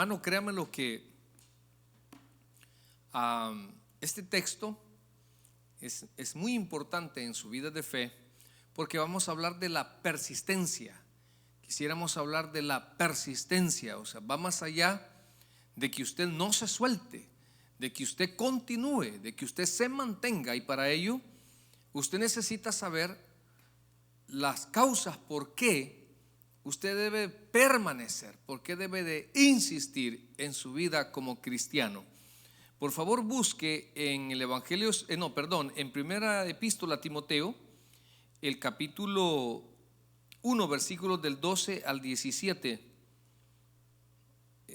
Hermano, créame lo que este texto es muy importante en su vida de fe, porque vamos a hablar de la persistencia. Quisiéramos hablar de la persistencia, o sea, va más allá de que usted no se suelte, de que usted continúe, de que usted se mantenga, y para ello usted necesita saber las causas por qué usted debe permanecer, por qué debe de insistir en su vida como cristiano. Por favor, busque en el Evangelio, en primera epístola a Timoteo, el capítulo 1, versículos del 12 al 17.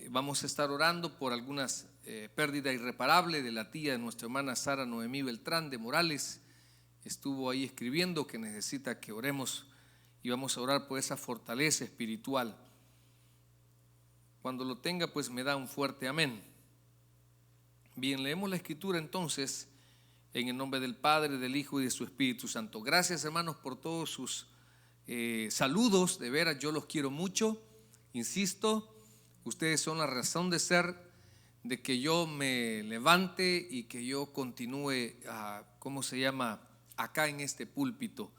Vamos a estar orando por algunas pérdida irreparable de la tía de nuestra hermana Sara Noemí Beltrán de Morales. Estuvo ahí escribiendo que necesita que oremos, y vamos a orar por esa fortaleza espiritual. Cuando lo tenga, pues me da un fuerte amén. Bien, leemos la escritura entonces en el nombre del Padre, del Hijo y de su Espíritu Santo. Gracias, hermanos, por todos sus saludos. De veras, yo los quiero mucho. Insisto, ustedes son la razón de ser de que yo me levante y que yo continúe acá en este púlpito.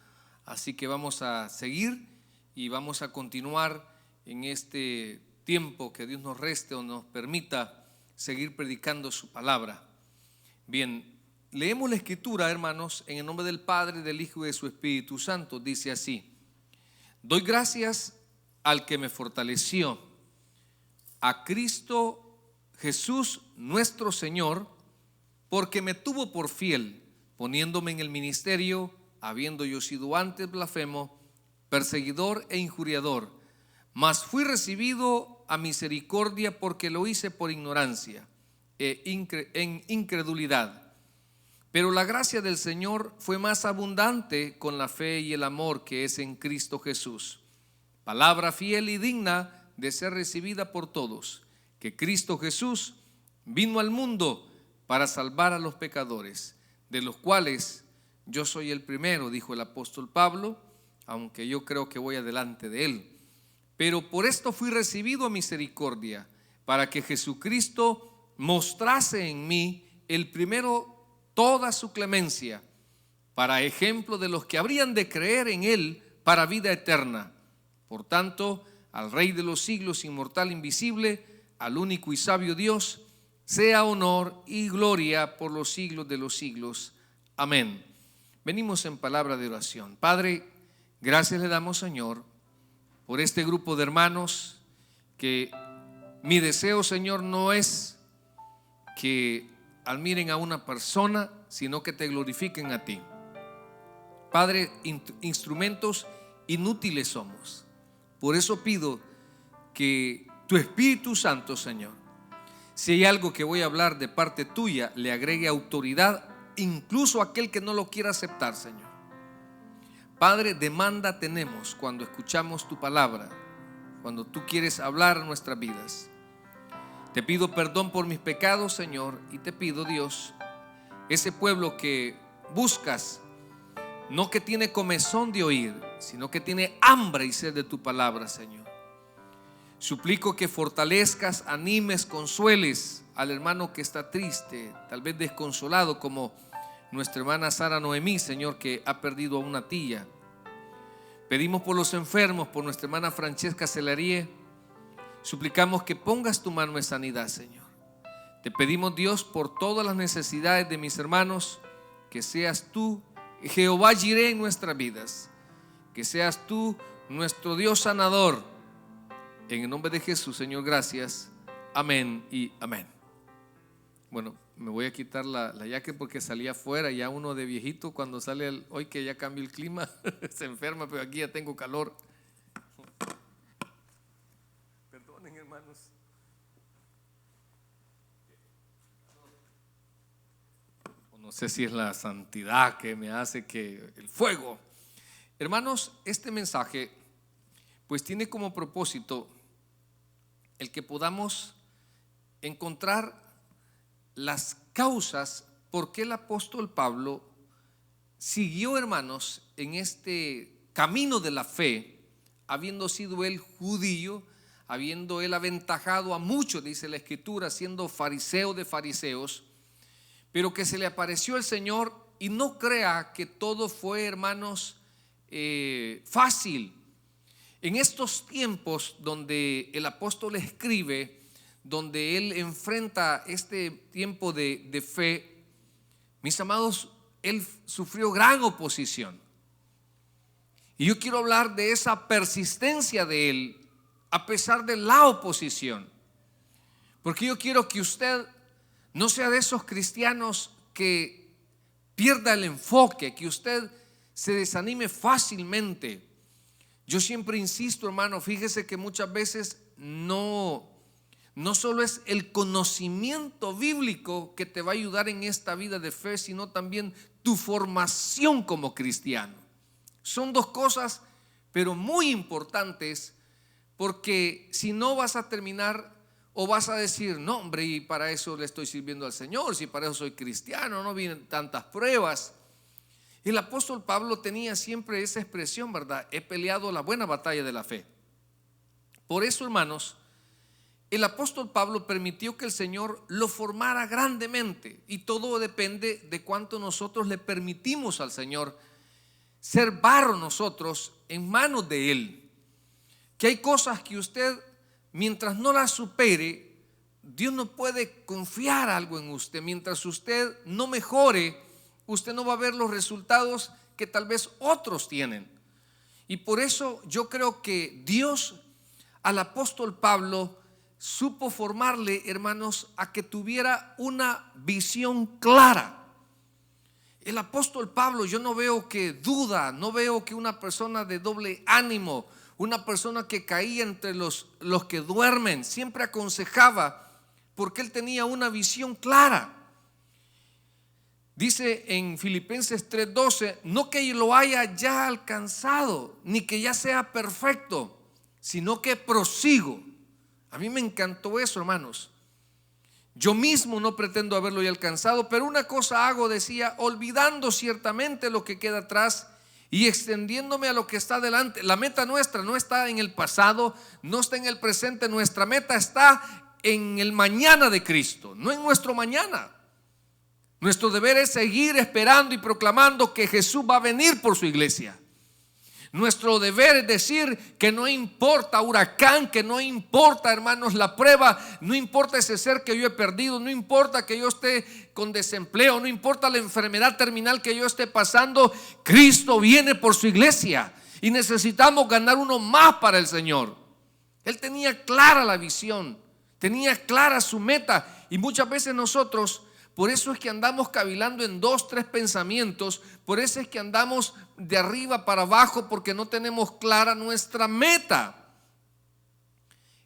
Así que vamos a seguir y vamos a continuar en este tiempo que Dios nos reste o nos permita seguir predicando su palabra. Bien, leemos la escritura, hermanos, en el nombre del Padre, del Hijo y de su Espíritu Santo. Dice así: doy gracias al que me fortaleció, a Cristo Jesús nuestro Señor, porque me tuvo por fiel, poniéndome en el ministerio, habiendo yo sido antes blasfemo, perseguidor e injuriador, mas fui recibido a misericordia, porque lo hice por ignorancia en incredulidad. Pero la gracia del Señor fue más abundante con la fe y el amor que es en Cristo Jesús. Palabra fiel y digna de ser recibida por todos, que Cristo Jesús vino al mundo para salvar a los pecadores, de los cuales yo soy el primero, dijo el apóstol Pablo, aunque yo creo que voy adelante de él. Pero por esto fui recibido a misericordia, para que Jesucristo mostrase en mí el primero toda su clemencia, para ejemplo de los que habrían de creer en él para vida eterna. Por tanto, al Rey de los siglos, inmortal, invisible, al único y sabio Dios, sea honor y gloria por los siglos de los siglos. Amén. Venimos en palabra de oración. Padre, gracias le damos, Señor, por este grupo de hermanos, que mi deseo, Señor, no es que admiren a una persona, sino que te glorifiquen a ti. Padre, instrumentos inútiles somos. Por eso pido que tu Espíritu Santo, Señor, si hay algo que voy a hablar de parte tuya, le agregue autoridad, incluso a aquel que no lo quiera aceptar, Señor. Padre, demanda tenemos cuando escuchamos tu palabra, cuando tú quieres hablar a nuestras vidas. Te pido perdón por mis pecados, Señor, y te pido, Dios, ese pueblo que buscas, no que tiene comezón de oír, sino que tiene hambre y sed de tu palabra, Señor. Suplico que fortalezcas, animes, consueles al hermano que está triste, tal vez desconsolado, como nuestra hermana Sara Noemí, Señor, que ha perdido a una tía. Pedimos por los enfermos, por nuestra hermana Francesca Celarie. Suplicamos que pongas tu mano en sanidad, Señor. Te pedimos, Dios, por todas las necesidades de mis hermanos, que seas tú, Jehová Jireh, en nuestras vidas, que seas tú nuestro Dios sanador. En el nombre de Jesús, Señor, gracias. Amén y amén. Bueno, me voy a quitar la jaqueta porque salí afuera. Ya uno de viejito, cuando sale hoy que ya cambió el clima, se enferma, pero aquí ya tengo calor. Perdonen, hermanos. No sé si es la santidad que me hace que el fuego. Hermanos, este mensaje pues tiene como propósito el que podamos encontrar las causas por qué el apóstol Pablo siguió, hermanos, en este camino de la fe, habiendo sido él judío, habiendo él aventajado a muchos, dice la Escritura, siendo fariseo de fariseos, pero que se le apareció el Señor. Y no crea que todo fue, hermanos, fácil. En estos tiempos donde el apóstol escribe, donde él enfrenta este tiempo de fe, mis amados, él sufrió gran oposición. Y yo quiero hablar de esa persistencia de él a pesar de la oposición, porque yo quiero que usted no sea de esos cristianos que pierda el enfoque, que usted se desanime fácilmente. Yo siempre insisto, hermano, fíjese que muchas veces no solo es el conocimiento bíblico que te va a ayudar en esta vida de fe, sino también tu formación como cristiano. Son dos cosas, pero muy importantes, porque si no vas a terminar o vas a decir, no hombre, y para eso le estoy sirviendo al Señor, si para eso soy cristiano, no vienen tantas pruebas. El apóstol Pablo tenía siempre esa expresión, ¿verdad? He peleado la buena batalla de la fe. Por eso, hermanos, el apóstol Pablo permitió que el Señor lo formara grandemente, y todo depende de cuánto nosotros le permitimos al Señor ser barro nosotros en manos de Él. Que hay cosas que usted, mientras no las supere, Dios no puede confiar algo en usted. Mientras usted no mejore, usted no va a ver los resultados que tal vez otros tienen. Y por eso yo creo que Dios al apóstol Pablo supo formarle, hermanos, a que tuviera una visión clara. El apóstol Pablo, yo no veo que duda, no veo que una persona de doble ánimo, una persona que caía entre los que duermen, siempre aconsejaba, porque él tenía una visión clara. Dice en Filipenses 3:12, no que lo haya ya alcanzado, ni que ya sea perfecto, sino que prosigo. A mí me encantó eso, hermanos. Yo mismo no pretendo haberlo ya alcanzado, pero una cosa hago, decía, olvidando ciertamente lo que queda atrás y extendiéndome a lo que está delante. La meta nuestra no está en el pasado, no está en el presente, nuestra meta está en el mañana de Cristo, no en nuestro mañana. Nuestro deber es seguir esperando y proclamando que Jesús va a venir por su iglesia. Nuestro deber es decir que no importa huracán, que no importa, hermanos, la prueba, no importa ese ser que yo he perdido, no importa que yo esté con desempleo, no importa la enfermedad terminal que yo esté pasando, Cristo viene por su iglesia y necesitamos ganar uno más para el Señor. Él tenía clara la visión, tenía clara su meta, y muchas veces nosotros, por eso es que andamos cavilando en 2, 3 pensamientos. Por eso es que andamos de arriba para abajo, porque no tenemos clara nuestra meta.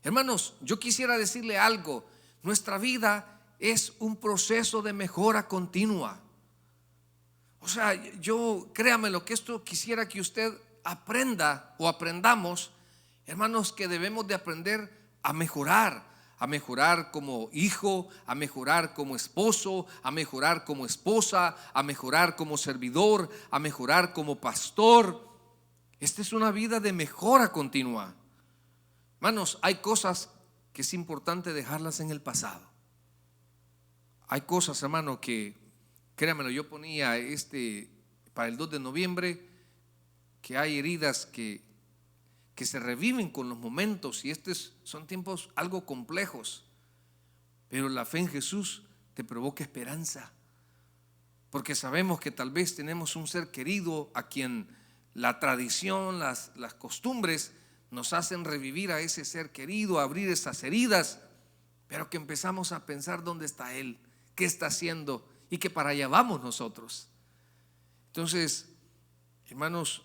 Hermanos, yo quisiera decirle algo. Nuestra vida es un proceso de mejora continua. O sea, créame lo que esto quisiera que usted aprenda o aprendamos, hermanos, que debemos de aprender a mejorar como hijo, a mejorar como esposo, a mejorar como esposa, a mejorar como servidor, a mejorar como pastor. Esta es una vida de mejora continua. Hermanos, hay cosas que es importante dejarlas en el pasado. Hay cosas, hermano, que, créanmelo, yo ponía para el 2 de noviembre, que hay heridas que se reviven con los momentos, y estos son tiempos algo complejos, pero la fe en Jesús te provoca esperanza, porque sabemos que tal vez tenemos un ser querido a quien la tradición, las costumbres nos hacen revivir a ese ser querido, abrir esas heridas, pero que empezamos a pensar dónde está Él, qué está haciendo, y que para allá vamos nosotros. Entonces, hermanos,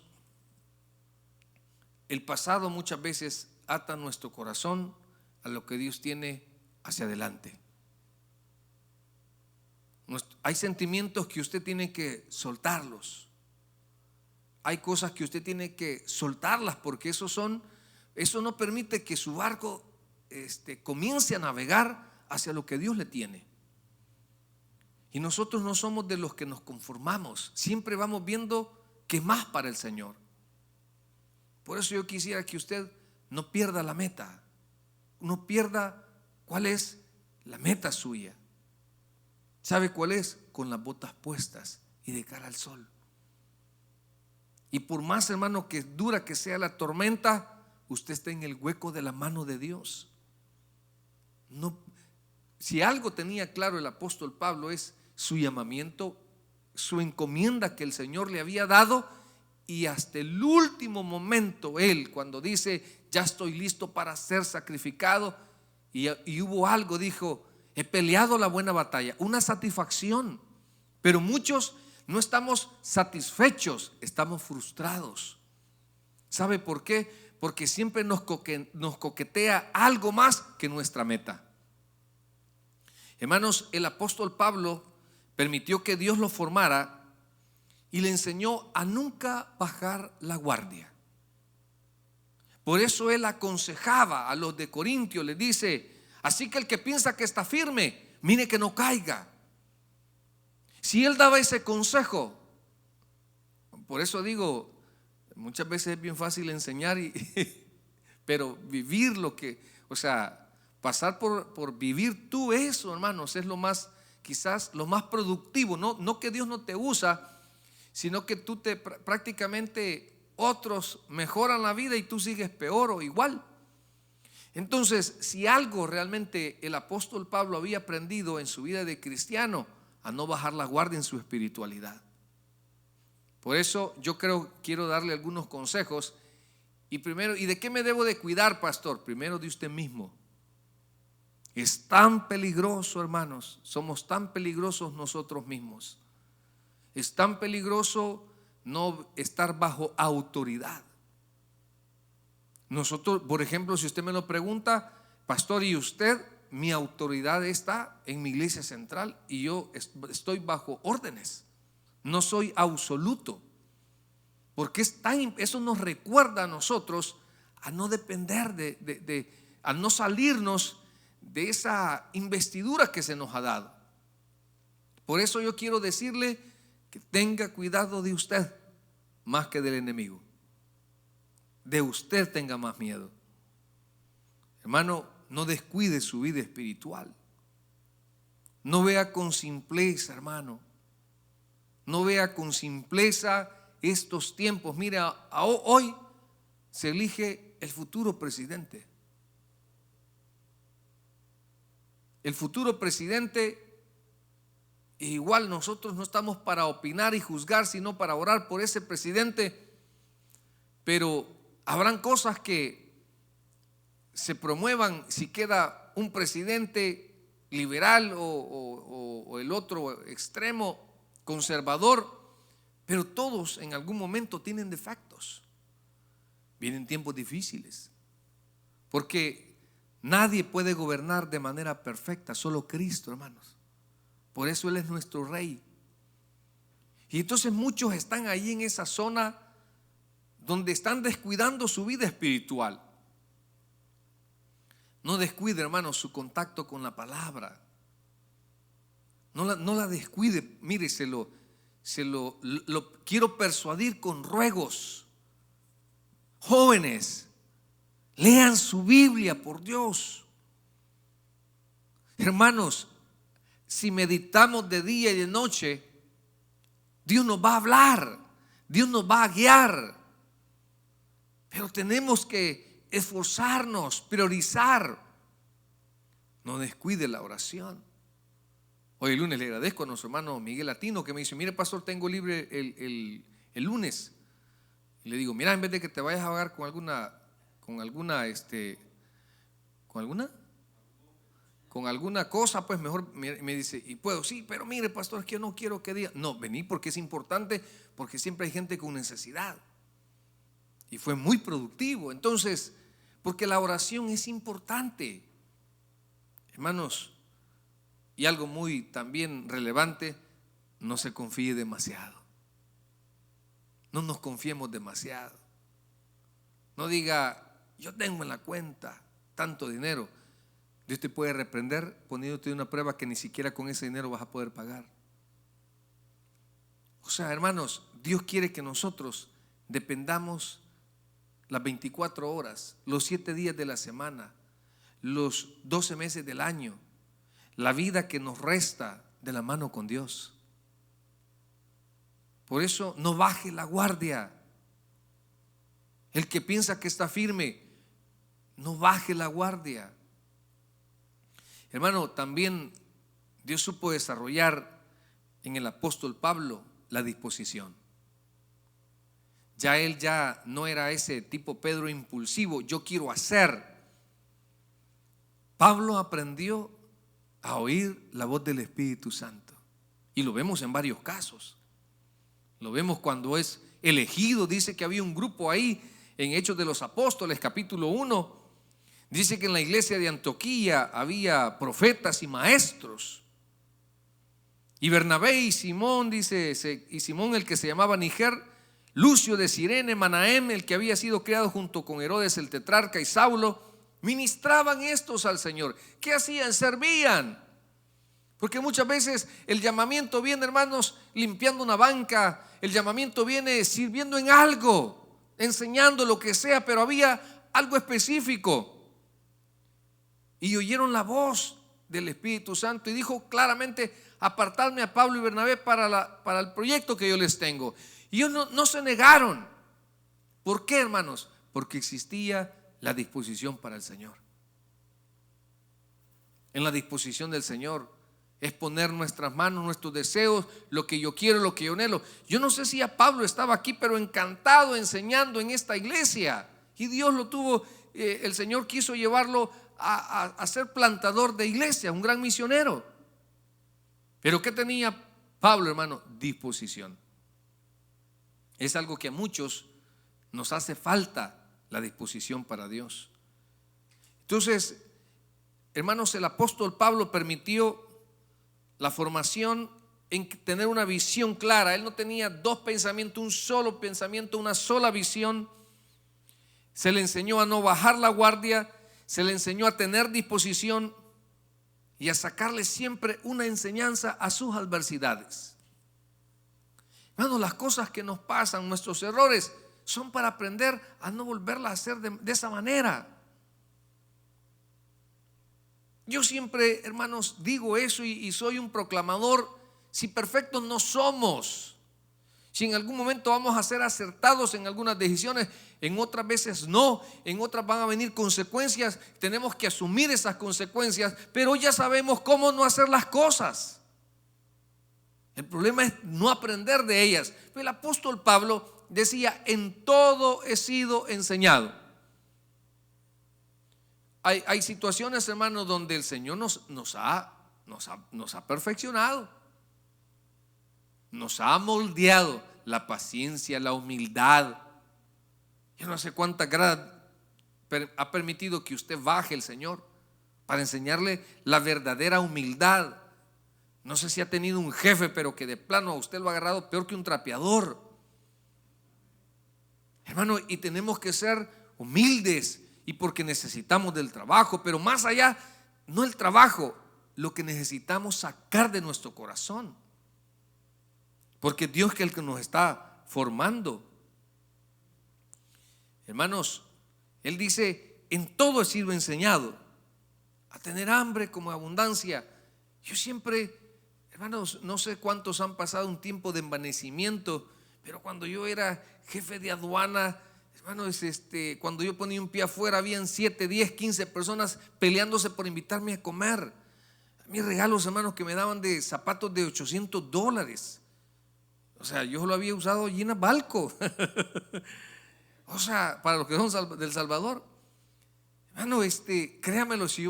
el pasado muchas veces ata nuestro corazón a lo que Dios tiene hacia adelante. Hay sentimientos que usted tiene que soltarlos. Hay cosas que usted tiene que soltarlas, porque eso no permite que su barco comience a navegar hacia lo que Dios le tiene. Y nosotros no somos de los que nos conformamos. Siempre vamos viendo qué más para el Señor. Por eso yo quisiera que usted no pierda la meta. no pierda cuál es la meta suya. ¿Sabe cuál es? Con las botas puestas y de cara al sol. Y por más, hermano, que dura que sea la tormenta, usted está en el hueco de la mano de Dios. No, si algo tenía claro el apóstol Pablo es su llamamiento, su encomienda que el Señor le había dado, y hasta el último momento él, cuando dice ya estoy listo para ser sacrificado, y hubo algo, dijo: he peleado la buena batalla, una satisfacción. Pero muchos no estamos satisfechos, estamos frustrados. ¿Sabe por qué? Porque siempre nos coquetea algo más que nuestra meta. Hermanos, el apóstol Pablo permitió que Dios lo formara y le enseñó a nunca bajar la guardia. Por eso él aconsejaba a los de Corintio, les dice: así que el que piensa que está firme, mire que no caiga. Si él daba ese consejo, por eso digo, muchas veces es bien fácil enseñar, pero vivir lo que, o sea, pasar por vivir tú eso, hermanos, es lo más, quizás lo más productivo. No que Dios no te usa, sino que tú prácticamente otros mejoran la vida y tú sigues peor o igual. Entonces, si algo realmente el apóstol Pablo había aprendido en su vida de cristiano, a no bajar la guardia en su espiritualidad. Por eso yo quiero darle algunos consejos. Y primero, ¿y de qué me debo de cuidar, pastor? Primero de usted mismo. Es tan peligroso, hermanos, somos tan peligrosos nosotros mismos. Es tan peligroso no estar bajo autoridad. Nosotros, por ejemplo, si usted me lo pregunta, pastor, ¿y usted? Mi autoridad está en mi iglesia central y yo estoy bajo órdenes. No soy absoluto. Porque eso nos recuerda a nosotros a no depender a no salirnos de esa investidura que se nos ha dado. Por eso yo quiero decirle que tenga cuidado de usted más que del enemigo. De usted tenga más miedo. Hermano, no descuide su vida espiritual. No vea con simpleza, hermano. No vea con simpleza estos tiempos. Mira, hoy se elige el futuro presidente. El futuro presidente, igual nosotros no estamos para opinar y juzgar, sino para orar por ese presidente. Pero habrán cosas que se promuevan si queda un presidente liberal o el otro extremo conservador, pero todos en algún momento tienen defectos. Vienen tiempos difíciles, porque nadie puede gobernar de manera perfecta, solo Cristo, hermanos. Por eso Él es nuestro Rey. Y entonces muchos están ahí en esa zona donde están descuidando su vida espiritual. No descuide, hermanos, su contacto con la palabra. No la descuide. Mire, lo quiero persuadir con ruegos. Jóvenes, lean su Biblia, por Dios. Hermanos, si meditamos de día y de noche, Dios nos va a hablar, Dios nos va a guiar. Pero tenemos que esforzarnos, priorizar. No descuide la oración. Hoy el lunes le agradezco a nuestro hermano Miguel Latino, que me dice: mire, pastor, tengo libre el lunes. Y le digo: mira, en vez de que te vayas a ahogar con alguna cosa, pues mejor. Me dice: y puedo, sí, pero mire, pastor, es que yo no quiero que diga. No, vení, porque es importante, porque siempre hay gente con necesidad. Y fue muy productivo. Entonces, porque la oración es importante, hermanos. Y algo muy también relevante: no se confíe demasiado. No nos confiemos demasiado. No diga: yo tengo en la cuenta tanto dinero. Dios te puede reprender poniéndote una prueba que ni siquiera con ese dinero vas a poder pagar. O sea, hermanos, Dios quiere que nosotros dependamos las 24 horas, los 7 días de la semana, los 12 meses del año, la vida que nos resta de la mano con Dios. Por eso no baje la guardia. El que piensa que está firme, no baje la guardia. Hermano, también Dios supo desarrollar en el apóstol Pablo la disposición. Ya él ya no era ese tipo Pedro impulsivo, yo quiero hacer. Pablo aprendió a oír la voz del Espíritu Santo. Y lo vemos en varios casos. Lo vemos cuando es elegido. Dice que había un grupo ahí en Hechos de los Apóstoles, capítulo 1. Dice que en la iglesia de Antioquía había profetas y maestros. Y Bernabé y Simón, dice, y Simón el que se llamaba Níger, Lucio de Cirene, Manahem, el que había sido criado junto con Herodes el tetrarca y Saulo, ministraban estos al Señor. ¿Qué hacían? Servían. Porque muchas veces el llamamiento viene, hermanos, limpiando una banca. El llamamiento viene sirviendo en algo, enseñando lo que sea, pero había algo específico. Y oyeron la voz del Espíritu Santo y dijo claramente: apartadme a Pablo y Bernabé para el proyecto que yo les tengo. Y ellos no se negaron. ¿Por qué, hermanos? Porque existía la disposición para el Señor. En la disposición del Señor es poner nuestras manos, nuestros deseos, lo que yo quiero, lo que yo anhelo. Yo no sé si ya Pablo estaba aquí, pero encantado enseñando en esta iglesia. Y Dios lo tuvo, el Señor quiso llevarlo a ser plantador de iglesia, un gran misionero. Pero ¿qué tenía Pablo, hermano? Disposición. Es algo que a muchos nos hace falta, la disposición para Dios. Entonces, hermanos, el apóstol Pablo permitió la formación en tener una visión clara. Él no tenía dos pensamientos, un solo pensamiento, una sola visión. Se le enseñó a no bajar la guardia, se le enseñó a tener disposición y a sacarle siempre una enseñanza a sus adversidades. Hermanos, las cosas que nos pasan, nuestros errores, son para aprender a no volverlas a hacer de esa manera. Yo siempre, hermanos, digo eso y soy un proclamador. Si perfectos no somos, si en algún momento vamos a ser acertados en algunas decisiones, en otras veces no, en otras van a venir consecuencias, tenemos que asumir esas consecuencias, pero ya sabemos cómo no hacer las cosas. El problema es no aprender de ellas. El apóstol Pablo decía: en todo he sido enseñado. Hay situaciones, hermanos, donde el Señor nos ha perfeccionado, nos ha moldeado. La paciencia, la humildad. Yo no sé cuánta gracia ha permitido que usted baje el Señor para enseñarle la verdadera humildad. No sé si ha tenido un jefe, pero que de plano a usted lo ha agarrado peor que un trapeador. Hermano, y tenemos que ser humildes, y porque necesitamos del trabajo, pero más allá, no el trabajo, lo que necesitamos sacar de nuestro corazón. Porque Dios es el que nos está formando. Hermanos, Él dice: en todo he sido enseñado a tener hambre como abundancia. Yo siempre, hermanos, no sé cuántos han pasado un tiempo de envanecimiento, pero cuando yo era jefe de aduana, hermanos, cuando yo ponía un pie afuera, habían 7, 10, 15 personas peleándose por invitarme a comer. Mis regalos, hermanos, que me daban de zapatos de $800. O sea, yo lo había usado allí en Balco. O sea, para los que son del Salvador. Hermano, créamelo, si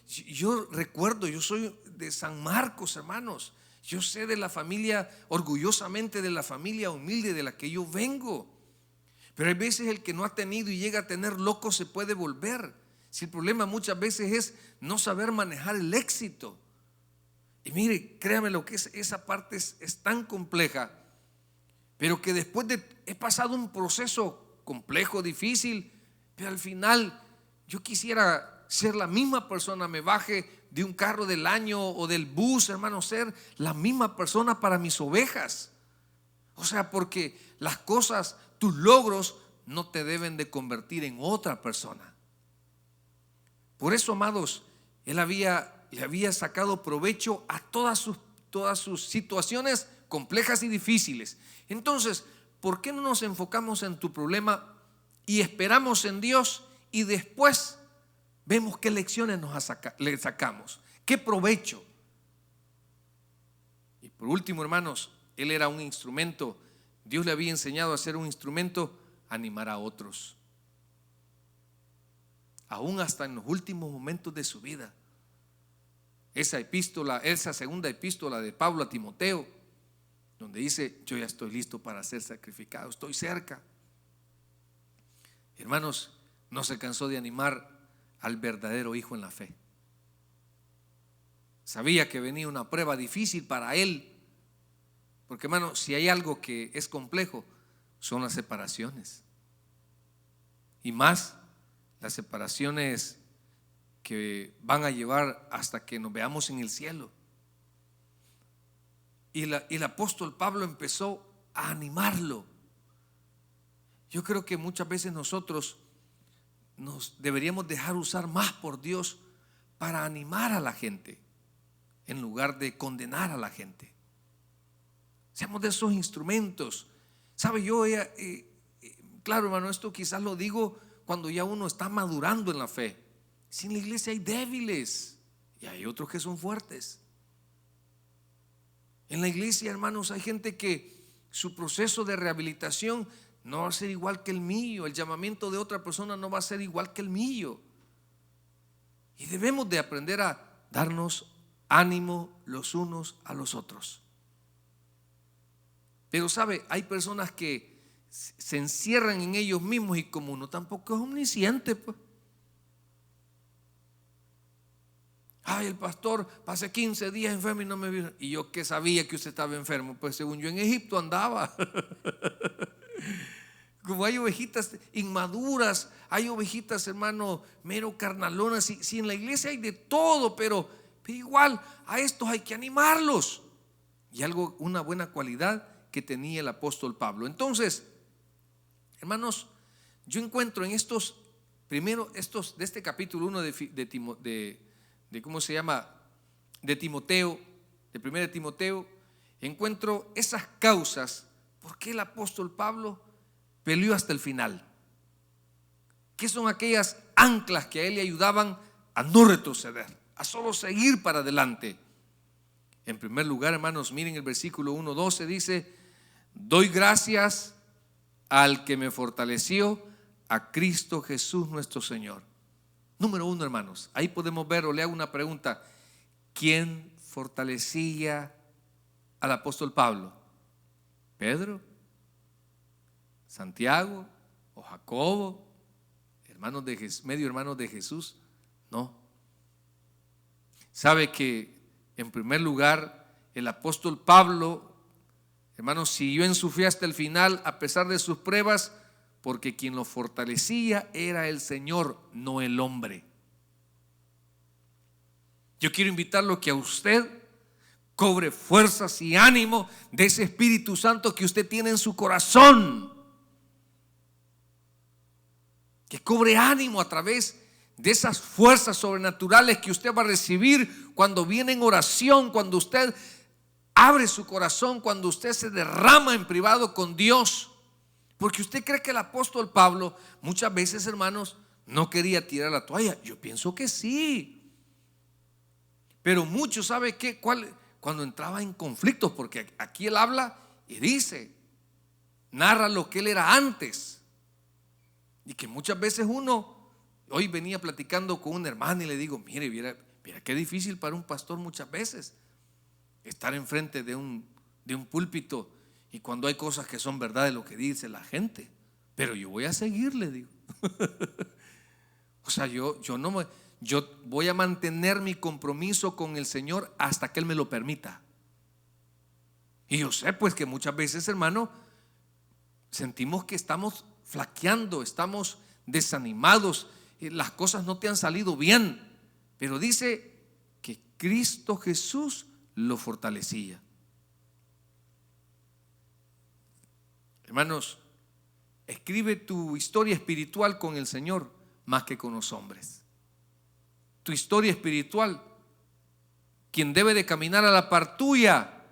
yo recuerdo, yo soy de San Marcos, hermanos. Yo sé de la familia, orgullosamente de la familia humilde de la que yo vengo. Pero hay veces el que no ha tenido y llega a tener, loco se puede volver. Si el problema muchas veces es no saber manejar el éxito. Y mire, créame lo que esa parte es tan compleja, pero que después he pasado un proceso complejo, difícil, pero al final yo quisiera ser la misma persona, me baje de un carro del año o del bus, hermano, ser la misma persona para mis ovejas. O sea, porque las cosas, tus logros no te deben de convertir en otra persona. Por eso, amados, le había sacado provecho a todas sus situaciones complejas y difíciles. Entonces, ¿por qué no nos enfocamos en tu problema y esperamos en Dios y después vemos qué lecciones le sacamos? ¿Qué provecho? Y por último, hermanos, él era un instrumento. Dios le había enseñado a ser un instrumento, a animar a otros, aún hasta en los últimos momentos de su vida. Esa segunda epístola de Pablo a Timoteo, donde dice: yo ya estoy listo para ser sacrificado, estoy cerca. Hermanos, no se cansó de animar al verdadero hijo en la fe. Sabía que venía una prueba difícil para él, porque, hermanos, si hay algo que es complejo, son las separaciones, y más las separaciones que van a llevar hasta que nos veamos en el cielo. Y el apóstol Pablo empezó a animarlo. Yo creo que muchas veces nosotros nos deberíamos dejar usar más por Dios para animar a la gente, en lugar de condenar a la gente. Seamos de esos instrumentos. ¿Sabe? Claro, hermano, esto quizás lo digo cuando ya uno está madurando en la fe. Si en la iglesia hay débiles y hay otros que son fuertes. En la iglesia, hermanos, hay gente que su proceso de rehabilitación no va a ser igual que el mío. El llamamiento de otra persona no va a ser igual que el mío. Y debemos de aprender a darnos ánimo los unos a los otros. Pero sabe, hay personas que se encierran en ellos mismos, y como uno tampoco es omnisciente, pues. Ay, el pastor pasé 15 días enfermo y no me vino. Y yo, que sabía que usted estaba enfermo, pues según yo en Egipto andaba. Como hay ovejitas inmaduras, hay ovejitas, hermano, mero carnalonas. Si en la iglesia hay de todo, pero igual a estos hay que animarlos. Y una buena cualidad que tenía el apóstol Pablo. Entonces, hermanos, yo encuentro en de este capítulo 1 de ¿cómo se llama? De Timoteo, de 1 Timoteo, encuentro esas causas por qué el apóstol Pablo peleó hasta el final. ¿Qué son aquellas anclas que a él le ayudaban a no retroceder, a solo seguir para adelante? En primer lugar, hermanos, miren el versículo 1:12, dice: doy gracias al que me fortaleció, a Cristo Jesús nuestro Señor. Número 1, hermanos, ahí podemos ver, o le hago una pregunta: ¿quién fortalecía al apóstol Pablo? ¿Pedro? ¿Santiago? ¿O Jacobo? ¿Medio hermanos de Jesús? No. Sabe que en primer lugar el apóstol Pablo, hermanos, siguió en su fe hasta el final a pesar de sus pruebas, porque quien lo fortalecía era el Señor, no el hombre. Yo quiero invitarlo que a usted cobre fuerzas y ánimo de ese Espíritu Santo que usted tiene en su corazón, que cobre ánimo a través de esas fuerzas sobrenaturales que usted va a recibir cuando viene en oración, cuando usted abre su corazón, cuando usted se derrama en privado con Dios. Porque usted cree que el apóstol Pablo muchas veces, hermanos, no quería tirar la toalla. Yo pienso que sí. Pero muchos, ¿sabe qué? Cuando entraba en conflictos, porque aquí él habla y dice, narra lo que él era antes. Y que muchas veces hoy venía platicando con un hermano y le digo: mire, mira qué difícil para un pastor muchas veces estar enfrente de un púlpito, y cuando hay cosas que son verdad de lo que dice la gente, pero yo voy a seguir, le digo. O sea, yo voy a mantener mi compromiso con el Señor hasta que Él me lo permita. Y yo sé pues que muchas veces, hermano, sentimos que estamos flaqueando, estamos desanimados, las cosas no te han salido bien, pero dice que Cristo Jesús lo fortalecía. Hermanos, escribe tu historia espiritual con el Señor más que con los hombres. tu historia espiritual, quien debe de caminar a la par tuya,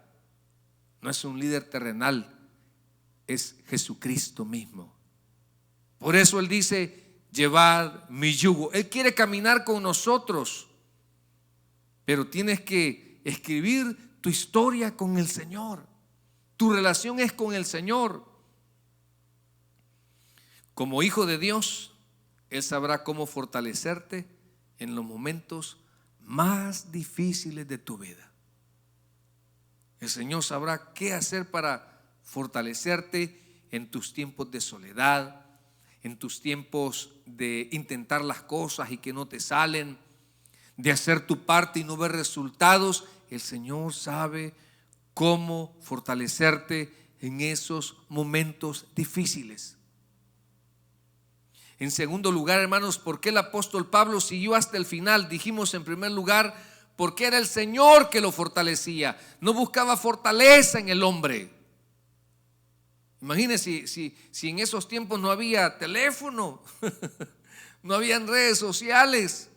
no es un líder terrenal, es Jesucristo mismo. Por eso Él dice: llevad mi yugo. Él quiere caminar con nosotros, pero tienes que escribir tu historia con el Señor. Tu relación es con el Señor. Como hijo de Dios, Él sabrá cómo fortalecerte en los momentos más difíciles de tu vida. El Señor sabrá qué hacer para fortalecerte en tus tiempos de soledad, en tus tiempos de intentar las cosas y que no te salen, de hacer tu parte y no ver resultados. El Señor sabe cómo fortalecerte en esos momentos difíciles. En segundo lugar, hermanos, ¿por qué el apóstol Pablo siguió hasta el final? Dijimos en primer lugar, porque era el Señor que lo fortalecía. No buscaba fortaleza en el hombre. Imagínense si en esos tiempos no había teléfono, no habían redes sociales,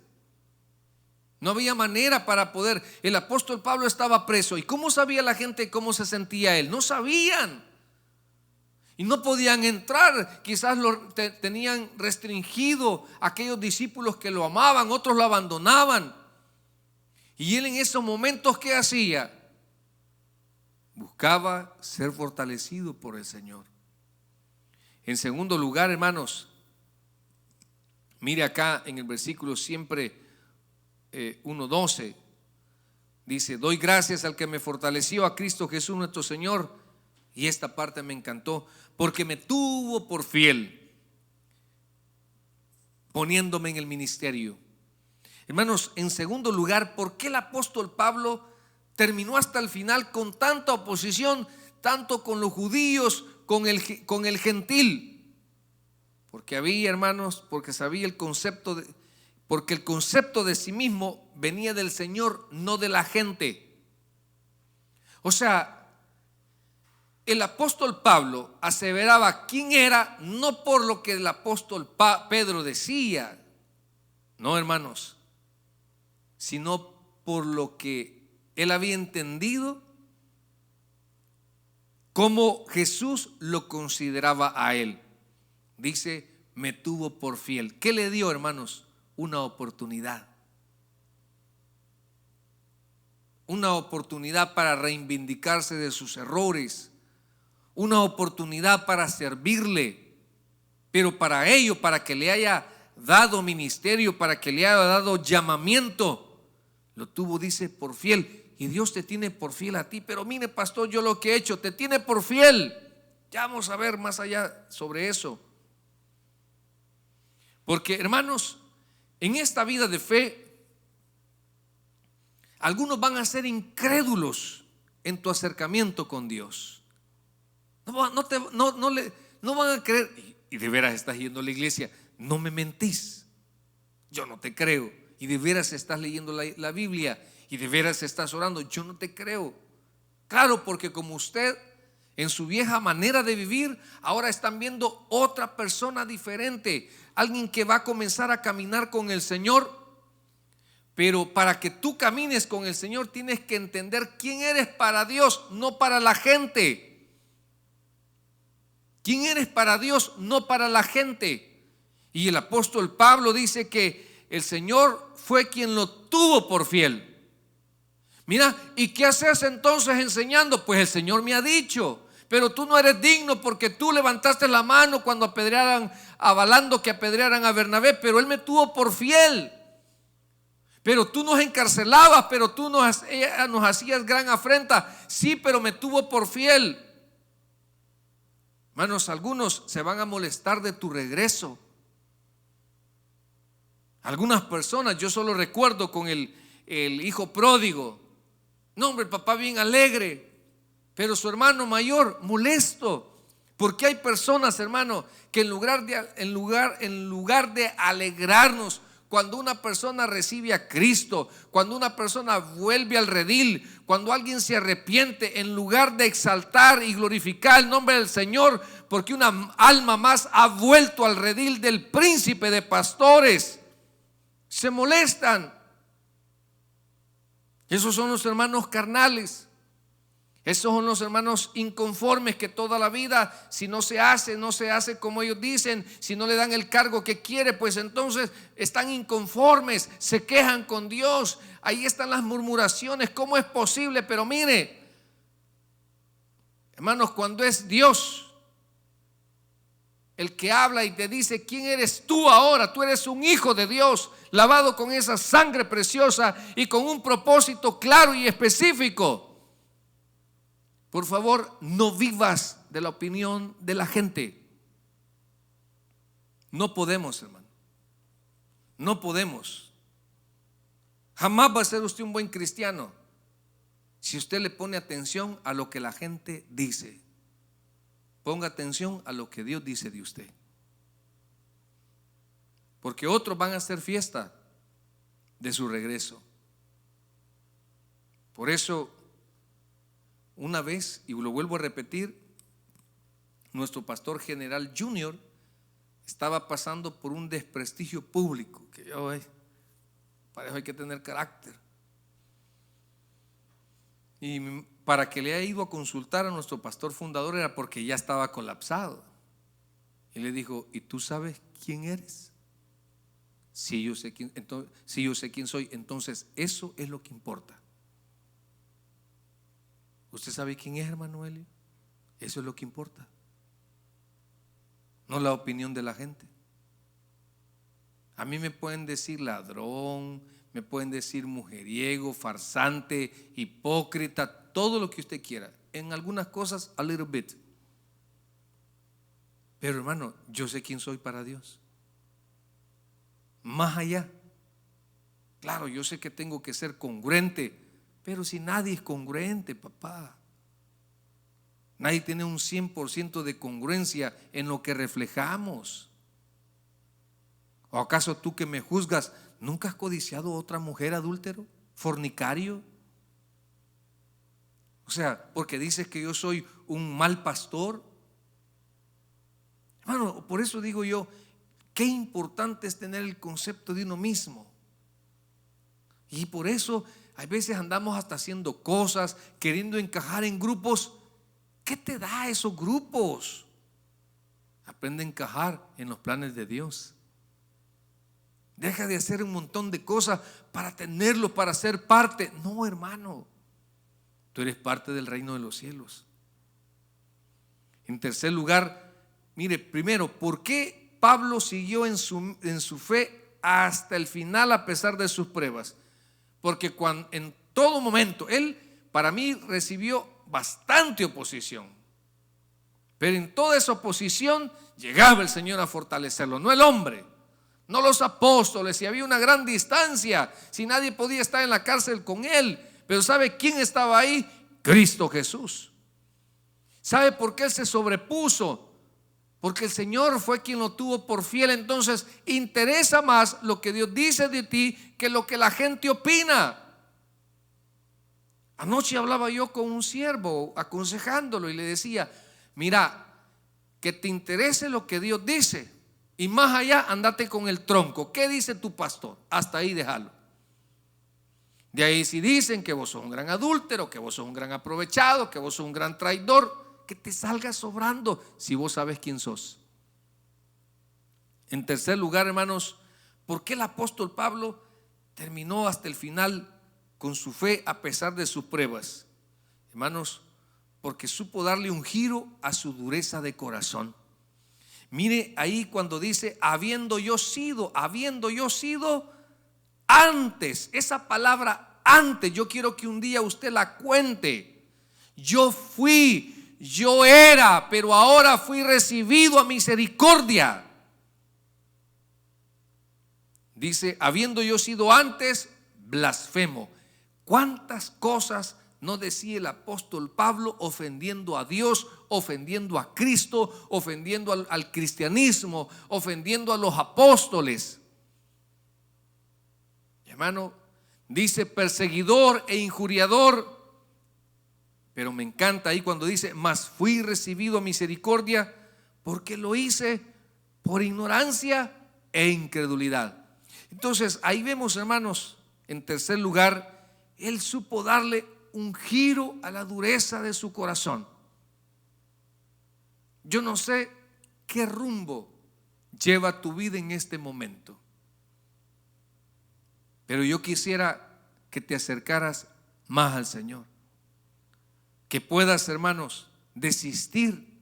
no había manera para poder. El apóstol Pablo estaba preso. ¿Y cómo sabía la gente cómo se sentía él? No sabían. Y no podían entrar. Quizás tenían restringido a aquellos discípulos que lo amaban, otros lo abandonaban. Y él en esos momentos, ¿qué hacía? Buscaba ser fortalecido por el Señor. En segundo lugar, hermanos, mire acá en el versículo siempre 1:12, dice: doy gracias al que me fortaleció, a Cristo Jesús nuestro Señor. Y esta parte me encantó, porque me tuvo por fiel, poniéndome en el ministerio. Hermanos, en segundo lugar, ¿por qué el apóstol Pablo terminó hasta el final con tanta oposición, tanto con los judíos, con el gentil? Porque había, hermanos, porque sabía el concepto porque el concepto de sí mismo venía del Señor, no de la gente. O sea, el apóstol Pablo aseveraba quién era, no por lo que el apóstol Pedro decía, no, hermanos, sino por lo que él había entendido, cómo Jesús lo consideraba a él. Dice: me tuvo por fiel. ¿Qué le dio, hermanos? Una oportunidad. Una oportunidad para reivindicarse de sus errores. Una oportunidad para servirle. Pero para ello, para que le haya dado ministerio, para que le haya dado llamamiento, lo tuvo, dice, por fiel. Y Dios te tiene por fiel a ti. Pero mire, pastor, yo lo que he hecho, te tiene por fiel. Ya vamos a ver más allá sobre eso. Porque, hermanos, en esta vida de fe, algunos van a ser incrédulos en tu acercamiento con Dios. No van a creer. Y de veras estás yendo a la iglesia. No me mentís. Yo no te creo. Y de veras estás leyendo la Biblia. Y de veras estás orando. Yo no te creo. Claro, porque como usted, en su vieja manera de vivir, ahora están viendo otra persona diferente. Alguien que va a comenzar a caminar con el Señor. Pero para que tú camines con el Señor, tienes que entender quién eres para Dios, no para la gente. ¿Quién eres para Dios? No para la gente. Y el apóstol Pablo dice que el Señor fue quien lo tuvo por fiel. Mira, ¿y qué haces entonces enseñando? Pues el Señor me ha dicho: pero tú no eres digno porque tú levantaste la mano cuando apedrearan, avalando que apedrearan a Bernabé, pero él me tuvo por fiel. Pero tú nos encarcelabas, pero tú nos hacías gran afrenta. Sí, pero me tuvo por fiel. Hermanos, algunos se van a molestar de tu regreso. Algunas personas, yo solo recuerdo con el hijo pródigo. No, hombre, el papá bien alegre, pero su hermano mayor molesto. Porque hay personas, hermano, que en lugar de alegrarnos cuando una persona recibe a Cristo, cuando una persona vuelve al redil, cuando alguien se arrepiente, en lugar de exaltar y glorificar el nombre del Señor, porque una alma más ha vuelto al redil del príncipe de pastores, se molestan. Esos son los hermanos carnales. Esos son los hermanos inconformes que toda la vida, si no se hace como ellos dicen, si no le dan el cargo que quiere, pues entonces están inconformes, se quejan con Dios. Ahí están las murmuraciones. ¿Cómo es posible? Pero mire, hermanos, cuando es Dios el que habla y te dice: ¿quién eres tú ahora? Tú eres un hijo de Dios, lavado con esa sangre preciosa y con un propósito claro y específico. Por favor, no vivas de la opinión de la gente. No podemos, hermano. No podemos. Jamás va a ser usted un buen cristiano si usted le pone atención a lo que la gente dice. Ponga atención a lo que Dios dice de usted. Porque otros van a hacer fiesta de su regreso. Por eso, una vez, y lo vuelvo a repetir, nuestro pastor general Junior estaba pasando por un desprestigio público, que para eso hay que tener carácter. Y para que le haya ido a consultar a nuestro pastor fundador era porque ya estaba colapsado. Y le dijo: ¿y tú sabes quién eres? Si yo sé quién soy, entonces eso es lo que importa. ¿Usted sabe quién es, hermano Elio? Eso es lo que importa, no la opinión de la gente. A mí me pueden decir ladrón, me pueden decir mujeriego, farsante, hipócrita, todo lo que usted quiera. En algunas cosas, a little bit. Pero hermano, yo sé quién soy para Dios. Más allá. Claro, yo sé que tengo que ser congruente. Pero si nadie es congruente, papá. Nadie tiene un 100% de congruencia en lo que reflejamos. ¿O acaso tú que me juzgas, nunca has codiciado a otra mujer, adúltero, fornicario? O sea, porque dices que yo soy un mal pastor. Hermano, por eso digo yo, qué importante es tener el concepto de uno mismo. Y por eso hay veces andamos hasta haciendo cosas, queriendo encajar en grupos. ¿Qué te da esos grupos? Aprende a encajar en los planes de Dios. Deja de hacer un montón de cosas para tenerlo, para ser parte. No, hermano, tú eres parte del reino de los cielos. En tercer lugar, mire, primero, ¿por qué Pablo siguió en su fe hasta el final a pesar de sus pruebas? Porque en todo momento, él para mí recibió bastante oposición, pero en toda esa oposición llegaba el Señor a fortalecerlo, no el hombre, no los apóstoles. Si había una gran distancia, si nadie podía estar en la cárcel con él, pero ¿sabe quién estaba ahí? Cristo Jesús. ¿Sabe por qué él se sobrepuso? Porque el Señor fue quien lo tuvo por fiel. Entonces interesa más lo que Dios dice de ti que lo que la gente opina. Anoche hablaba yo con un siervo aconsejándolo y le decía: mira, que te interese lo que Dios dice, y más allá andate con el tronco. ¿Qué dice tu pastor? Hasta ahí déjalo. De ahí, si dicen que vos sos un gran adúltero, que vos sos un gran aprovechado, que vos sos un gran traidor, que te salga sobrando si vos sabes quién sos. En tercer lugar, hermanos, ¿por qué el apóstol Pablo terminó hasta el final con su fe a pesar de sus pruebas? Hermanos, porque supo darle un giro a su dureza de corazón. Mire ahí cuando dice habiendo yo sido antes. Esa palabra antes, yo quiero que un día usted la cuente. Yo fui, yo era, pero ahora fui recibido a misericordia. Dice, habiendo yo sido antes blasfemo. ¿Cuántas cosas no decía el apóstol Pablo ofendiendo a Dios, ofendiendo a Cristo, ofendiendo al cristianismo, ofendiendo a los apóstoles? Hermano, dice perseguidor e injuriador, pero me encanta ahí cuando dice, mas fui recibido a misericordia porque lo hice por ignorancia e incredulidad. Entonces ahí vemos, hermanos, en tercer lugar, Él supo darle un giro a la dureza de su corazón. Yo no sé qué rumbo lleva tu vida en este momento, pero yo quisiera que te acercaras más al Señor, que puedas, hermanos, desistir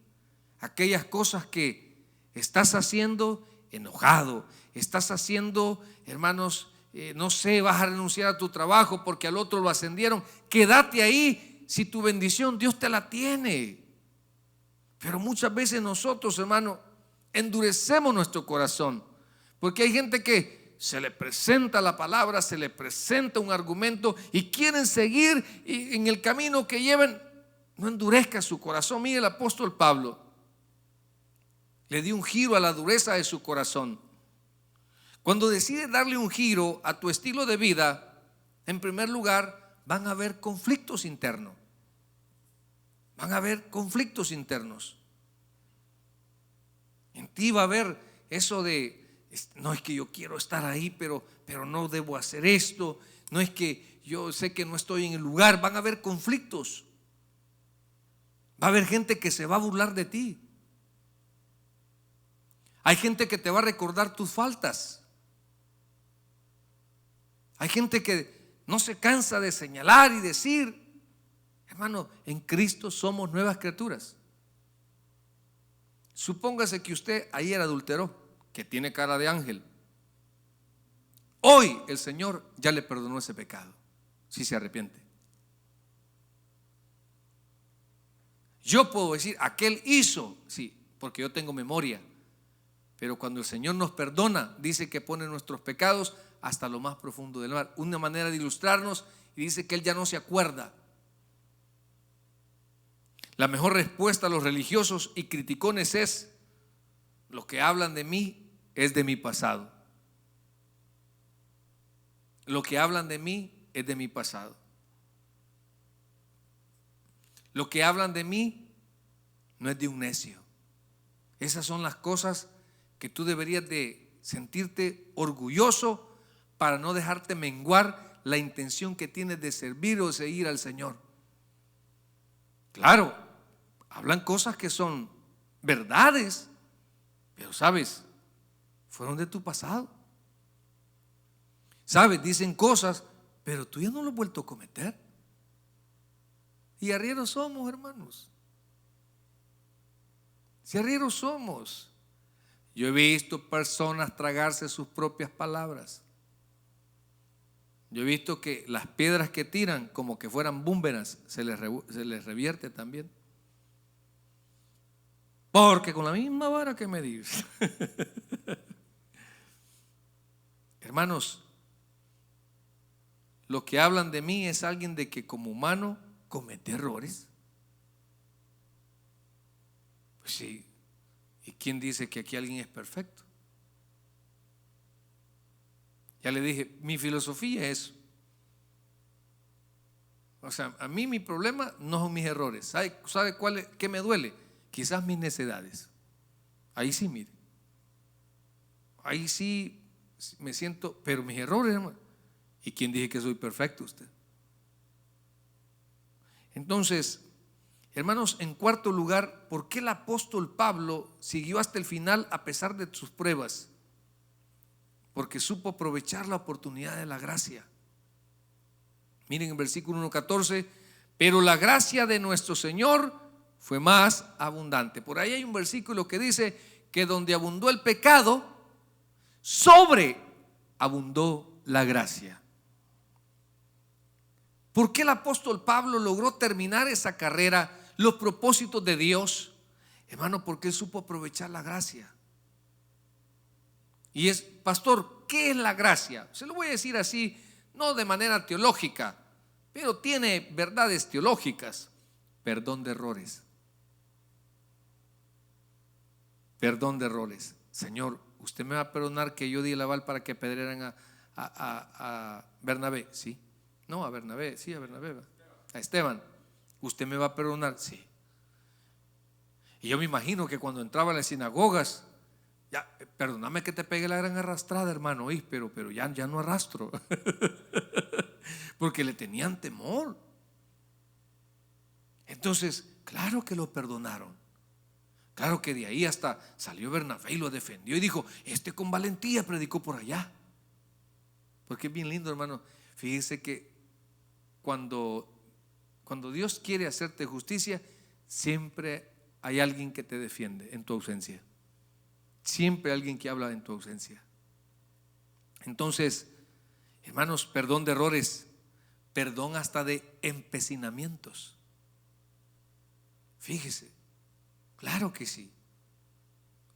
aquellas cosas que estás haciendo enojado, estás haciendo, hermanos, no sé, vas a renunciar a tu trabajo porque al otro lo ascendieron. Quédate ahí, si tu bendición Dios te la tiene. Pero muchas veces nosotros, hermanos, endurecemos nuestro corazón, porque hay gente que se le presenta la palabra, se le presenta un argumento y quieren seguir en el camino que lleven. No endurezca su corazón. Mire, el apóstol Pablo le dio un giro a la dureza de su corazón. Cuando decides darle un giro a tu estilo de vida, en primer lugar van a haber conflictos internos. Van a haber conflictos internos. En ti va a haber eso de, no es que yo quiero estar ahí, pero no debo hacer esto. No es que yo sé que no estoy en el lugar. Van a haber conflictos. Va a haber gente que se va a burlar de ti. Hay gente que te va a recordar tus faltas. Hay gente que no se cansa de señalar y decir, hermano, en Cristo somos nuevas criaturas. Supóngase que usted ayer adulteró, que tiene cara de ángel. Hoy el Señor ya le perdonó ese pecado, si se arrepiente. Yo puedo decir, aquel hizo, sí, porque yo tengo memoria. Pero cuando el Señor nos perdona, dice que pone nuestros pecados hasta lo más profundo del mar. Una manera de ilustrarnos, y dice que Él ya no se acuerda. La mejor respuesta a los religiosos y criticones es: lo que hablan de mí es de mi pasado. Lo que hablan de mí es de mi pasado. Lo que hablan de mí no es de un necio. Esas son las cosas que tú deberías de sentirte orgulloso para no dejarte menguar la intención que tienes de servir o de seguir al Señor. Claro, hablan cosas que son verdades, pero sabes, fueron de tu pasado. Sabes, dicen cosas, pero tú ya no lo has vuelto a cometer. Y arrieros somos, hermanos. Si arrieros somos. Yo he visto personas tragarse sus propias palabras. Yo he visto que las piedras que tiran como que fueran búmeras se les revierte también. Porque con la misma vara que me dice. Hermanos, lo que hablan de mí es alguien de que como humano comete errores. Pues sí. ¿Y quién dice que aquí alguien es perfecto? Ya le dije, mi filosofía es, o sea, a mí mi problema no son mis errores. ¿Sabe qué me duele? Quizás mis necedades. Ahí sí, mire. Ahí sí me siento, pero mis errores, hermano. ¿Y quién dije que soy perfecto usted? Entonces, hermanos, en cuarto lugar, ¿por qué el apóstol Pablo siguió hasta el final a pesar de sus pruebas? Porque supo aprovechar la oportunidad de la gracia. Miren en versículo 1:14, pero la gracia de nuestro Señor fue más abundante. Por ahí hay un versículo que dice que donde abundó el pecado, sobreabundó la gracia. ¿Por qué el apóstol Pablo logró terminar esa carrera, los propósitos de Dios? Hermano, porque él supo aprovechar la gracia. Y es, pastor, ¿qué es la gracia? Se lo voy a decir así, no de manera teológica, pero tiene verdades teológicas. Perdón de errores. Perdón de errores. Señor, ¿usted me va a perdonar que yo di el aval para que apedrearan a Bernabé? Sí. No, a Bernabé, sí, a Bernabé. A Esteban. ¿Usted me va a perdonar? Sí. Y yo me imagino que cuando entraba a las sinagogas, ya, perdóname que te pegue la gran arrastrada, hermano, pero ya no arrastro. porque le tenían temor. Entonces, claro que lo perdonaron. Claro que de ahí hasta salió Bernabé y lo defendió y dijo: este con valentía predicó por allá. Porque es bien lindo, hermano. Fíjese que cuando Dios quiere hacerte justicia, siempre hay alguien que te defiende en tu ausencia. Siempre hay alguien que habla en tu ausencia. Entonces, hermanos, perdón de errores, perdón hasta de empecinamientos. Fíjese, claro que sí.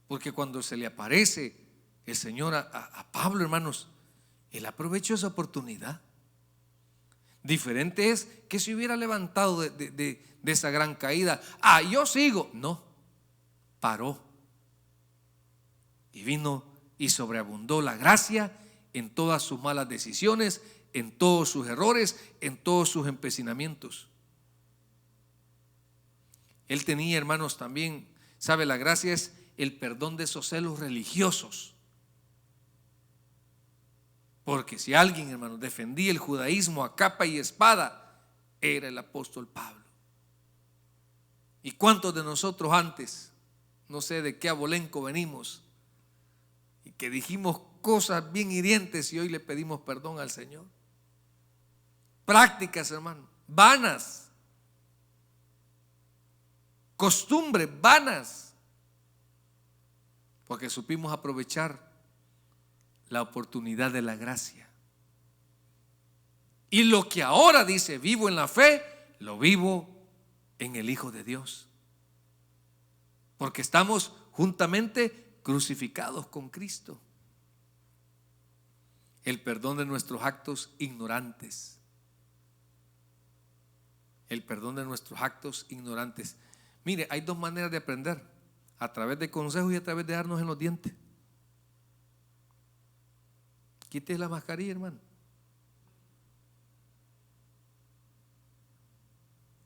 Porque cuando se le aparece el Señor a Pablo, hermanos, él aprovechó esa oportunidad. Diferente es que se hubiera levantado de esa gran caída. Yo sigo. No, paró. Y vino y sobreabundó la gracia en todas sus malas decisiones, en todos sus errores, en todos sus empecinamientos. Él tenía, hermanos, también, ¿sabe? La gracia es el perdón de esos celos religiosos. Porque si alguien, hermanos, defendía el judaísmo a capa y espada, era el apóstol Pablo. ¿Y cuántos de nosotros antes, no sé de qué abolenco venimos, y que dijimos cosas bien hirientes y hoy le pedimos perdón al Señor? Prácticas, hermano, vanas, costumbres vanas, porque supimos aprovechar la oportunidad de la gracia. Y lo que ahora dice vivo en la fe, lo vivo en el Hijo de Dios, porque estamos juntamente crucificados con Cristo. El perdón de nuestros actos ignorantes. El perdón de nuestros actos ignorantes. Mire, hay dos maneras de aprender: a través de consejos y a través de darnos en los dientes. Quite la mascarilla, hermano.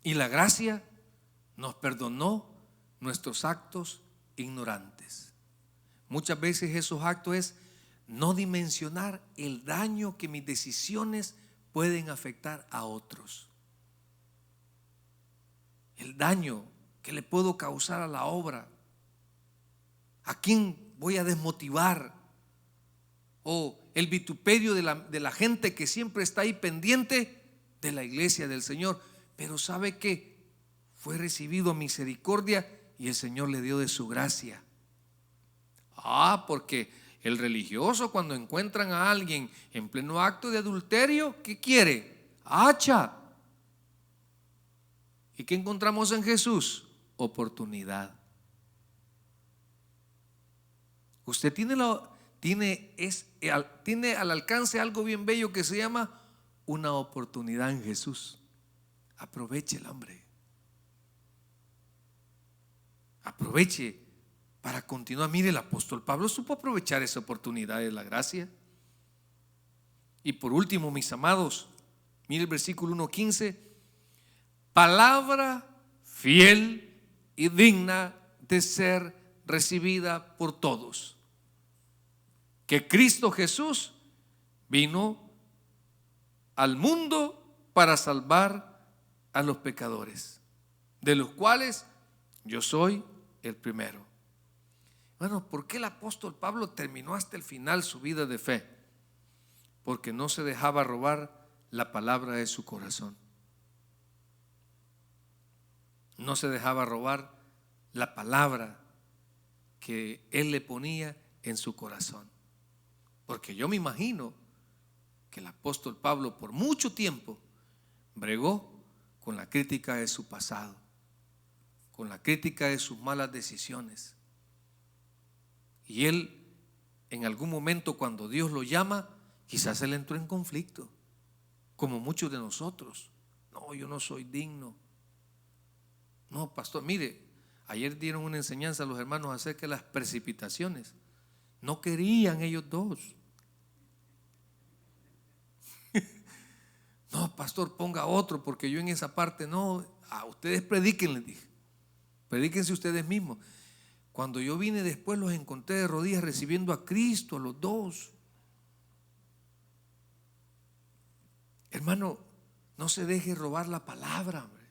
Y la gracia nos perdonó nuestros actos ignorantes. Muchas veces esos actos es no dimensionar el daño que mis decisiones pueden afectar a otros. El daño que le puedo causar a la obra. ¿A quién voy a desmotivar? O el vituperio de la gente que siempre está ahí pendiente de la iglesia del Señor. Pero sabe que fue recibido misericordia y el Señor le dio de su gracia. Porque el religioso, cuando encuentran a alguien en pleno acto de adulterio, ¿qué quiere? Hacha. ¿Y qué encontramos en Jesús? Oportunidad. Usted tiene al alcance algo bien bello que se llama una oportunidad en Jesús. Aproveche el hombre. Aproveche para continuar. Mire, el apóstol Pablo supo aprovechar esa oportunidad de la gracia. Y por último, mis amados, mire el versículo 1:15: palabra fiel y digna de ser recibida por todos, que Cristo Jesús vino al mundo para salvar a los pecadores, de los cuales yo soy el primero. Bueno, ¿por qué el apóstol Pablo terminó hasta el final su vida de fe? Porque no se dejaba robar la palabra de su corazón. No se dejaba robar la palabra que él le ponía en su corazón. Porque yo me imagino que el apóstol Pablo por mucho tiempo bregó con la crítica de su pasado, con la crítica de sus malas decisiones. Y él, en algún momento, cuando Dios lo llama, quizás él entró en conflicto, como muchos de nosotros. No, yo no soy digno. No, pastor, mire, ayer dieron una enseñanza a los hermanos acerca de las precipitaciones. No querían ellos dos. No, pastor, ponga otro, porque yo en esa parte no. Ustedes prediquen, les dije. Predíquense ustedes mismos. Cuando yo vine después, los encontré de rodillas recibiendo a Cristo, a los dos. Hermano, No se deje robar la palabra, hombre,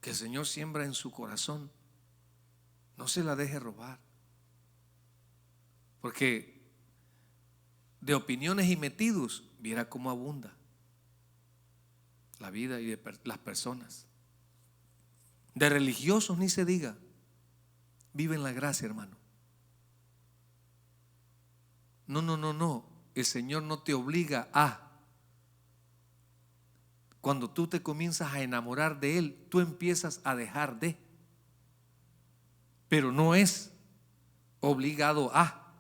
que el Señor siembra en su corazón. No se la deje robar, porque de opiniones y metidos viera cómo abunda la vida y de las personas. De religiosos ni se diga. Viven la gracia, hermano. No. El Señor no te obliga a. Cuando tú te comienzas a enamorar de Él, tú empiezas a dejar de. Pero no es obligado a,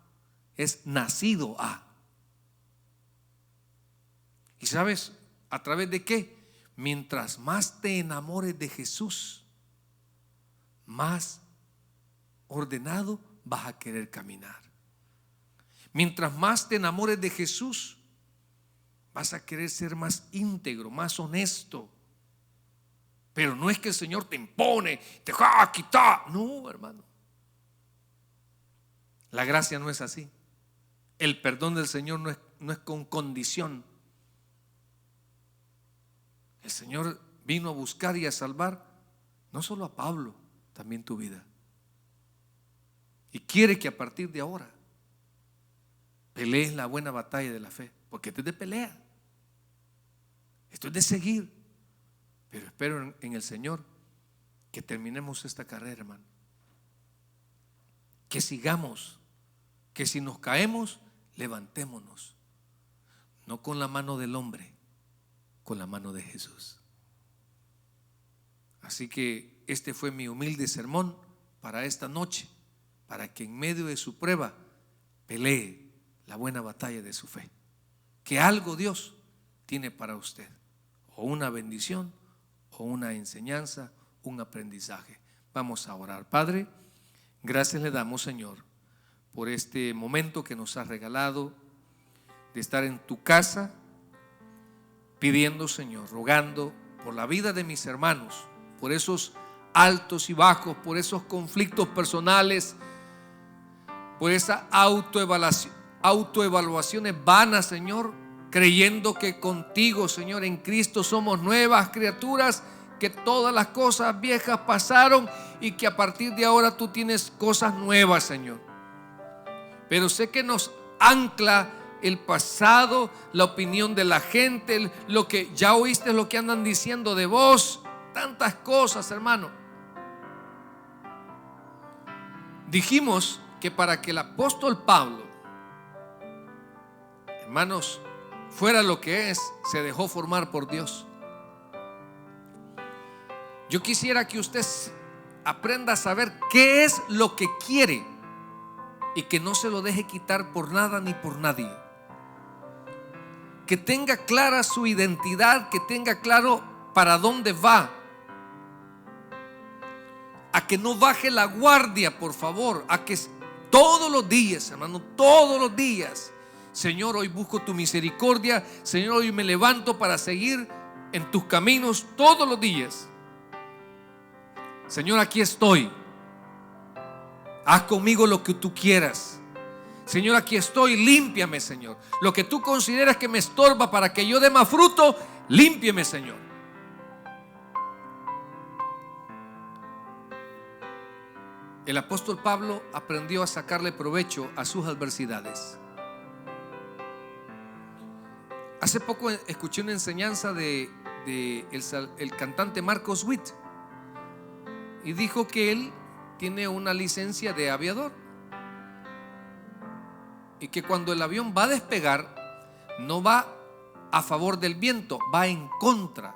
es nacido a. ¿Y sabes a través de qué? Mientras más te enamores de Jesús, más ordenado vas a querer caminar. Mientras más te enamores de Jesús, vas a querer ser más íntegro, más honesto. Pero no es que el Señor te impone, te va a quitar. No, hermano. La gracia no es así. El perdón del Señor no es con condición. El Señor vino a buscar y a salvar no solo a Pablo, también tu vida. Y quiere que a partir de ahora pelees la buena batalla de la fe, porque esto es de pelea, esto es de seguir. Pero espero en el Señor que terminemos esta carrera, hermano, que sigamos, que si nos caemos, levantémonos, no con la mano del hombre, con la mano de Jesús. Así que este fue mi humilde sermón para esta noche, para que en medio de su prueba pelee la buena batalla de su fe, que algo Dios tiene para usted, o una bendición, o una enseñanza, un aprendizaje. Vamos a orar. Padre, gracias le damos, Señor, por este momento que nos has regalado de estar en tu casa, pidiendo, Señor, rogando por la vida de mis hermanos, por esos altos y bajos, por esos conflictos personales, por esas autoevaluaciones vanas, Señor, creyendo que contigo, Señor, en Cristo somos nuevas criaturas, que todas las cosas viejas pasaron y que a partir de ahora tú tienes cosas nuevas, Señor. Pero sé que nos ancla el pasado, la opinión de la gente, lo que ya oíste, lo que andan diciendo de vos, tantas cosas, hermano. Dijimos que para que el apóstol Pablo, hermanos, fuera lo que es, se dejó formar por Dios. Yo quisiera que usted aprenda a saber qué es lo que quiere y que no se lo deje quitar por nada ni por nadie. Que tenga clara su identidad, que tenga claro para dónde va. A que no baje la guardia, por favor. A que todos los días, hermano, todos los días, Señor, hoy busco tu misericordia. Señor, hoy me levanto para seguir en tus caminos todos los días. Señor, aquí estoy. Haz conmigo lo que tú quieras. Señor, aquí estoy, límpiame, Señor. Lo que tú consideras que me estorba para que yo dé más fruto, límpiame, Señor. El apóstol Pablo aprendió a sacarle provecho a sus adversidades. Hace poco escuché una enseñanza de el cantante Marcos Witt, y dijo que él tiene una licencia de aviador y que cuando el avión va a despegar no va a favor del viento, va en contra.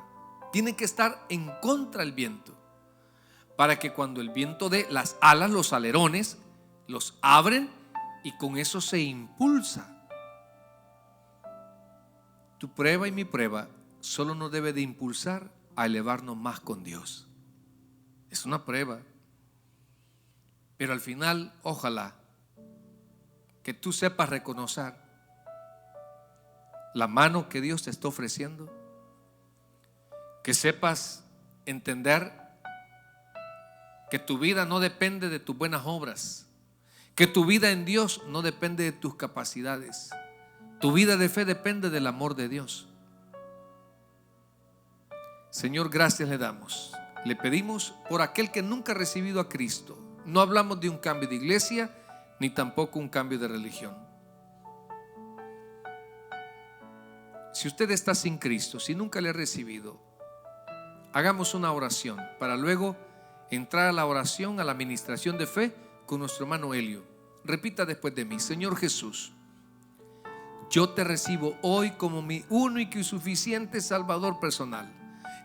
Tiene que estar en contra del viento para que cuando el viento dé, las alas, los alerones, los abren y con eso se impulsa. Tu prueba y mi prueba solo nos debe de impulsar a elevarnos más con Dios. Es una prueba, pero al final, ojalá que tú sepas reconocer la mano que Dios te está ofreciendo, que sepas entender que tu vida no depende de tus buenas obras, que tu vida en Dios no depende de tus capacidades, tu vida de fe depende del amor de Dios. Señor, gracias le damos. Le pedimos por aquel que nunca ha recibido a Cristo. No hablamos de un cambio de iglesia, ni tampoco un cambio de religión. Si usted está sin Cristo, si nunca le ha recibido, hagamos una oración para luego entrar a la oración, a la administración de fe con nuestro hermano Helio. Repita después de mí: Señor Jesús, yo te recibo hoy como mi único y suficiente Salvador personal.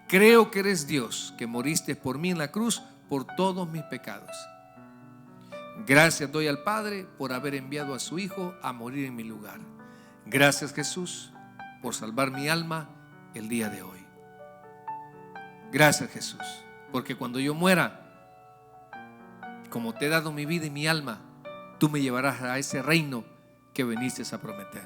Creo que eres Dios, que moriste por mí en la cruz por todos mis pecados. Gracias doy al Padre por haber enviado a su Hijo a morir en mi lugar. Gracias, Jesús, por salvar mi alma el día de hoy. Gracias, Jesús, porque cuando yo muera, como te he dado mi vida y mi alma, tú me llevarás a ese reino que viniste a prometer.